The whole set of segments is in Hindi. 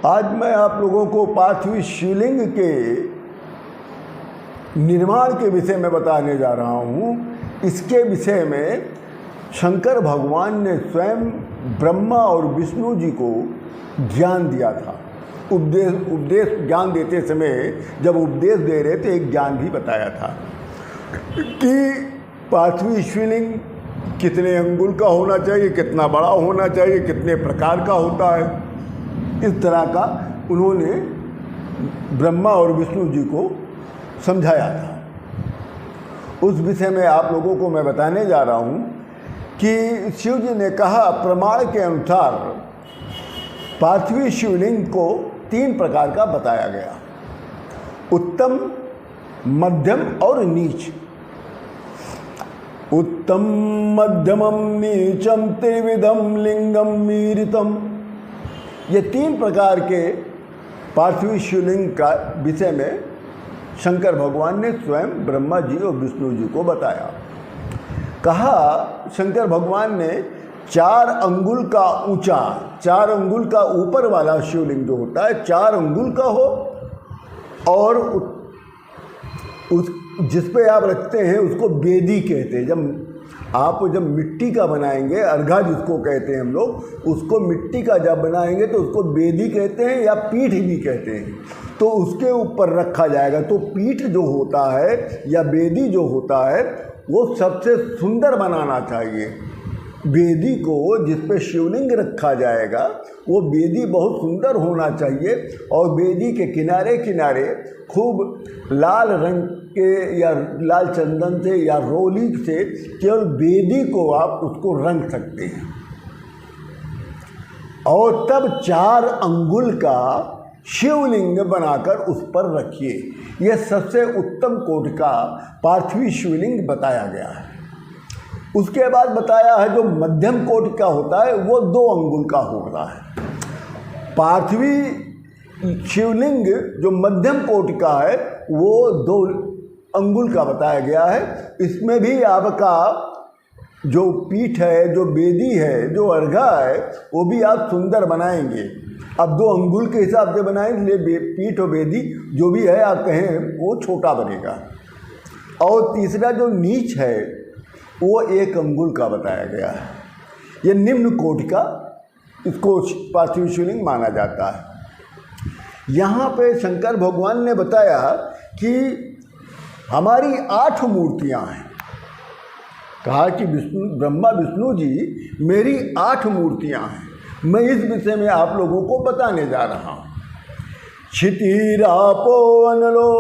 आज मैं आप लोगों को पार्थिव शिवलिंग के निर्माण के विषय में बताने जा रहा हूँ। इसके विषय में शंकर भगवान ने स्वयं ब्रह्मा और विष्णु जी को ज्ञान दिया था। उपदेश ज्ञान देते समय जब उपदेश दे रहे थे एक ज्ञान भी बताया था कि पार्थिव शिवलिंग कितने अंगुल का होना चाहिए, कितना बड़ा होना चाहिए, कितने प्रकार का होता है। इस तरह का उन्होंने ब्रह्मा और विष्णु जी को समझाया था। उस विषय में आप लोगों को मैं बताने जा रहा हूँ कि शिव जी ने कहा, प्रमाण के अनुसार पार्थिव शिवलिंग को 3 प्रकार का बताया गया, उत्तम, मध्यम और नीच। उत्तम, मध्यमम, नीचम, त्रिविधम लिंगम मीरितम। ये 3 प्रकार के पार्थिव शिवलिंग का विषय में शंकर भगवान ने स्वयं ब्रह्मा जी और विष्णु जी को बताया। कहा शंकर भगवान ने 4 अंगुल का ऊंचा, 4 अंगुल का ऊपर वाला शिवलिंग जो होता है 4 अंगुल का हो और उस जिस पे आप रखते हैं उसको बेदी कहते हैं। जब मिट्टी का बनाएंगे, अर्घा जिसको कहते हैं हम लोग, उसको मिट्टी का जब बनाएंगे तो उसको बेदी कहते हैं या पीठ भी कहते हैं। तो उसके ऊपर रखा जाएगा। तो पीठ जो होता है या बेदी जो होता है वो सबसे सुंदर बनाना चाहिए। बेदी को जिस पे शिवलिंग रखा जाएगा वो बेदी बहुत सुंदर होना चाहिए और बेदी के किनारे किनारे खूब लाल रंग के या लाल चंदन से या रोली से केवल बेदी को आप उसको रंग सकते हैं। और तब 4 अंगुल का शिवलिंग बनाकर उस पर रखिए। यह सबसे उत्तम कोटि का पार्थिव शिवलिंग बताया गया है। उसके बाद बताया है जो मध्यम कोटि का होता है वो 2 अंगुल का होता है। पार्थिवी शिवलिंग जो मध्यम कोटि का है वो 2 अंगुल का बताया गया है। इसमें भी आपका जो पीठ है, जो बेदी है, जो अर्घा है वो भी आप सुंदर बनाएंगे। अब 2 अंगुल के हिसाब से बनाएंगे, पीठ और बेदी जो भी है आप कहें वो छोटा बनेगा। और तीसरा जो नीच है वो 1 अंगुल का बताया गया है। ये निम्न कोटि का इसको पार्थिव शिवलिंग माना जाता है। यहाँ पे शंकर भगवान ने बताया कि हमारी 8 मूर्तियाँ हैं। कहा कि ब्रह्मा विष्णु जी मेरी 8 मूर्तियाँ हैं। मैं इस विषय में आप लोगों को बताने जा रहा हूँ। क्षितिरापो अनलो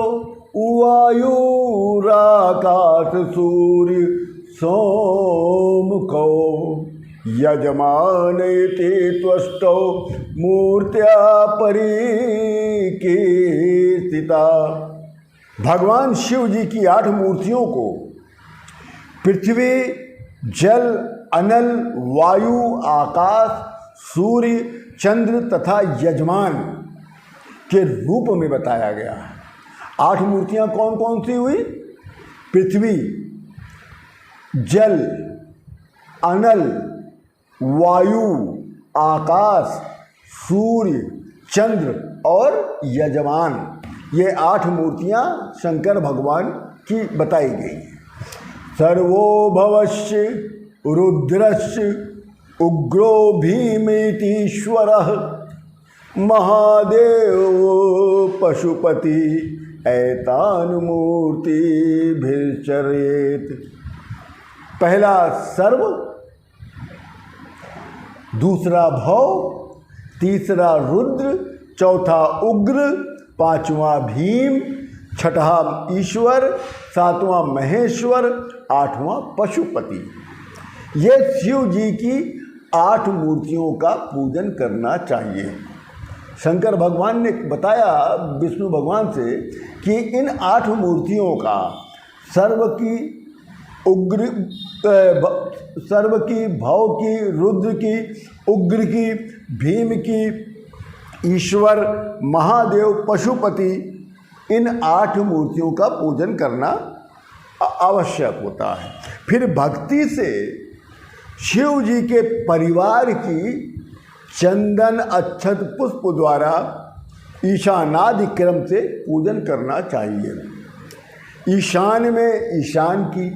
वायुराकाश सूर्य सोमुखो यजमानयते त्वष्टौ मूर्त्या परिकीर्तिता। भगवान शिव जी की 8 मूर्तियों को पृथ्वी, जल, अनल, वायु, आकाश, सूर्य, चंद्र तथा यजमान के रूप में बताया गया है। 8 मूर्तियां कौन कौन सी हुई? पृथ्वी, जल, अनल, वायु, आकाश, सूर्य, चंद्र और यजमान। ये 8 मूर्तियां शंकर भगवान की बताई गई हैं। सर्वो भवस्य रुद्रस्य उग्रो भीमेतीश्वरः महादेव पशुपति एतानुमूर्तिभिर्चरेत्। पहला सर्व, दूसरा भव, तीसरा रुद्र, चौथा उग्र, 5वां भीम, 6वां ईश्वर, 7वां महेश्वर, 8वां पशुपति। ये शिव जी की 8 मूर्तियों का पूजन करना चाहिए। शंकर भगवान ने बताया विष्णु भगवान से कि इन 8 मूर्तियों का सर्व की, उग्र, सर्व की, भव की, रुद्र की, उग्र की, भीम की, ईश्वर, महादेव, पशुपति, इन 8 मूर्तियों का पूजन करना आवश्यक होता है। फिर भक्ति से शिव जी के परिवार की चंदन अक्षत पुष्प द्वारा ईशानादि क्रम से पूजन करना चाहिए। ईशान में ईशान की,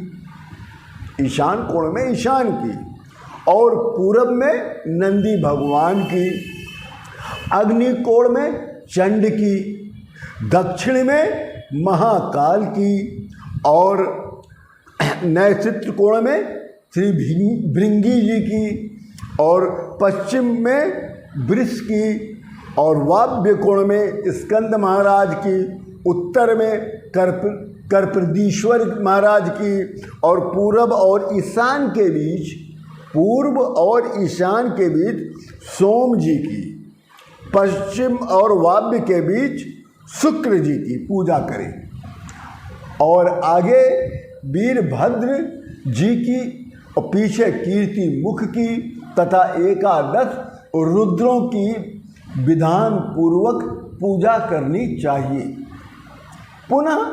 ईशान कोण में ईशान की, और पूरब में नंदी भगवान की, अग्नि कोण में चंड की, दक्षिण में महाकाल की, और नैऋत्य कोण में श्री भृंगी जी की, और पश्चिम में वृष की, और वाव्य कोण में स्कंद महाराज की, उत्तर में कर्पदीश्वर महाराज की, और पूर्व और ईशान के बीच, पूर्व और ईशान के बीच सोम जी की, पश्चिम और वाव्य के बीच शुक्र जी की पूजा करें। और आगे वीरभद्र जी की, और पीछे कीर्ति मुख की तथा एकादश रुद्रों की विधान पूर्वक पूजा करनी चाहिए। पुनः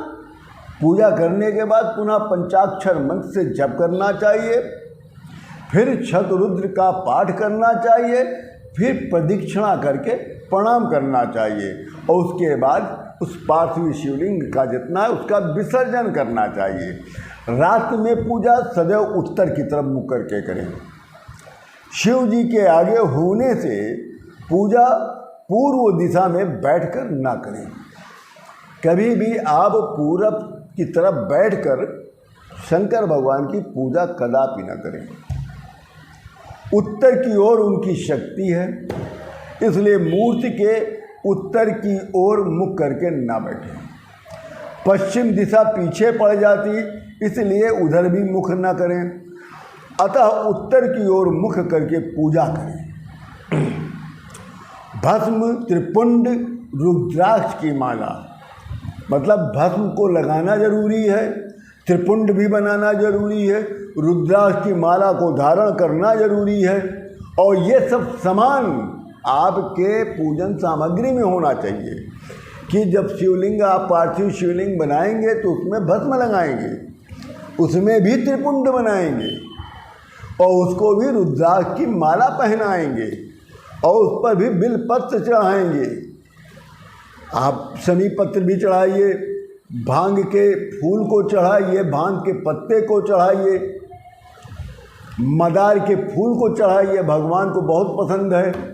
पूजा करने के बाद पुनः पंचाक्षर मंत्र से जप करना चाहिए, फिर शतरुद्र का पाठ करना चाहिए, फिर प्रदक्षिणा करके प्रणाम करना चाहिए, और उसके बाद उस पार्थिव शिवलिंग का जितना है उसका विसर्जन करना चाहिए। रात में पूजा सदैव उत्तर की तरफ मुख करके करें। शिव जी के आगे होने से पूजा पूर्व दिशा में बैठकर ना करें। कभी भी आप पूरब की तरफ बैठकर शंकर भगवान की पूजा कदापि न करें। उत्तर की ओर उनकी शक्ति है, इसलिए मूर्ति के उत्तर की ओर मुख करके ना बैठें। पश्चिम दिशा पीछे पड़ जाती, इसलिए उधर भी मुख न करें, अतः उत्तर की ओर मुख करके पूजा करें। भस्म, त्रिपुंड, रुद्राक्ष की माला, मतलब भस्म को लगाना जरूरी है, त्रिपुंड भी बनाना जरूरी है, रुद्राक्ष की माला को धारण करना जरूरी है, और ये सब सामान आपके पूजन सामग्री में होना चाहिए। कि जब शिवलिंग, आप पार्थिव शिवलिंग बनाएंगे तो उसमें भस्म लगाएंगे, उसमें भी त्रिपुंड बनाएंगे, और उसको भी रुद्राक्ष की माला पहनाएंगे, और उस पर भी बिलपत्र चढ़ाएंगे। आप शमी पत्र भी चढ़ाइए, भांग के फूल को चढ़ाइए, भांग के पत्ते को चढ़ाइए, मदार के फूल को चढ़ाइए, भगवान को बहुत पसंद है।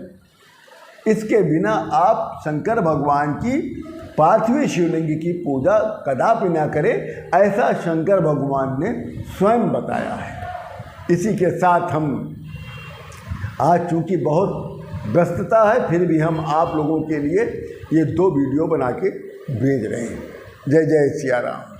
इसके बिना आप शंकर भगवान की पार्थिव शिवलिंग की पूजा कदापि न करें, ऐसा शंकर भगवान ने स्वयं बताया है। इसी के साथ हम आज चूँकि बहुत व्यस्तता है, फिर भी हम आप लोगों के लिए ये 2 वीडियो बना के भेज रहे हैं। जय जय सिया राम।